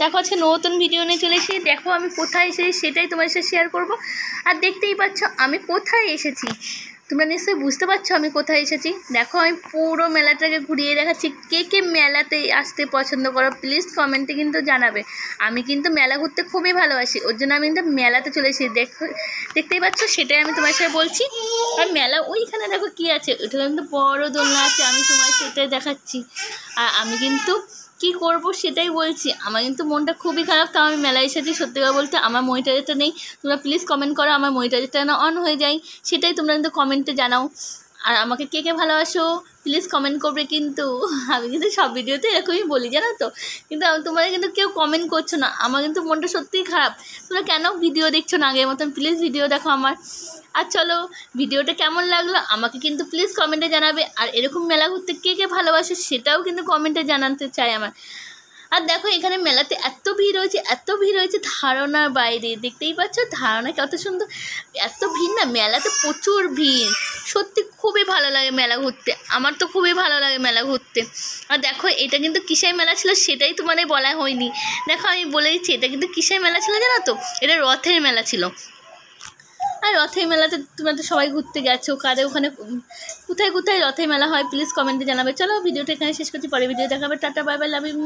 দেখো আজকে নতুন ভিডিও নিয়ে চলে এসেছি। দেখো আমি কোথায় এসেছি সেটাই তোমার সাথে শেয়ার করব। আর দেখতেই পাচ্ছ আমি কোথায় এসেছি, তোমরা নিশ্চয়ই বুঝতে পারছো আমি কোথায় এসেছি। দেখো আমি পুরো মেলাটাকে ঘুরিয়ে দেখাচ্ছি। কে কে মেলাতে আসতে পছন্দ করো প্লিজ কমেন্টে কিন্তু জানাবে। আমি কিন্তু মেলা ঘুরতে খুবই ভালোবাসি, ওর জন্য আমি কিন্তু মেলাতে চলে এসেছি। দেখতেই পাচ্ছ সেটাই আমি তোমার সাথে বলছি। আর মেলা ওইখানে দেখো কী আছে, ওইটা কিন্তু বড় দোলনা আছে, আমি তোমার সেটাই দেখাচ্ছি। আর আমি কিন্তু কী করব সেটাই বলছি। আমার কিন্তু মনটা খুবই খারাপ, তাও আমি মেলায় এসেছি। সত্যি কথা বলতে আমার মনিটাইজারটা নেই, তোমরা প্লিজ কমেন্ট করো আমার মনিটাইজারটা না অন হয়ে যায়, সেটাই তোমরা কিন্তু কমেন্টে জানাও। আর আমাকে কে কে ভালোবাসো প্লিজ কমেন্ট করবে কিন্তু। আমি কিন্তু সব ভিডিওতে এরকমই বলি জানো তো, কিন্তু তোমরা কিন্তু কেউ কমেন্ট করছো না। আমার কিন্তু মনটা সত্যিই খারাপ। তোমরা কেন ভিডিও দেখছো না আগের মতন, প্লিজ ভিডিও দেখো আমার। আর চলো ভিডিওটা কেমন লাগলো আমাকে কিন্তু প্লিজ কমেন্টে জানাবে। আর এরকম মেলা ঘুরতে কে কে ভালোবাসে সেটাও কিন্তু কমেন্টে জানাতে চাই আমার। আর দেখো এখানে মেলাতে এত ভিড় হয়েছে ধারণার বাইরে। দেখতেই পাচ্ছ ধারণা কত সুন্দর, এত ভিড় না, মেলাতে প্রচুর ভিড়। সত্যি খুবই ভালো লাগে মেলা ঘুরতে, আমার তো খুবই ভালো লাগে মেলা ঘুরতে। আর দেখো এটা কিন্তু কিসের মেলা ছিল সেটাই তোমাদের বলা হয়নি। দেখো আমি বলে দিচ্ছি এটা কিন্তু কিসের মেলা ছিল জানো তো, এটা রথের মেলা ছিল। আর রথের মেলাতে তোমরা তো সবাই ঘুরতে গেছো, কাদের ওখানে কোথায় কোথায় রথের মেলা হয় প্লিজ কমেন্টে জানাবে। চলো ভিডিওটা এখানে শেষ করছি, পরে ভিডিও দেখাবে। Tata bye bye, love you.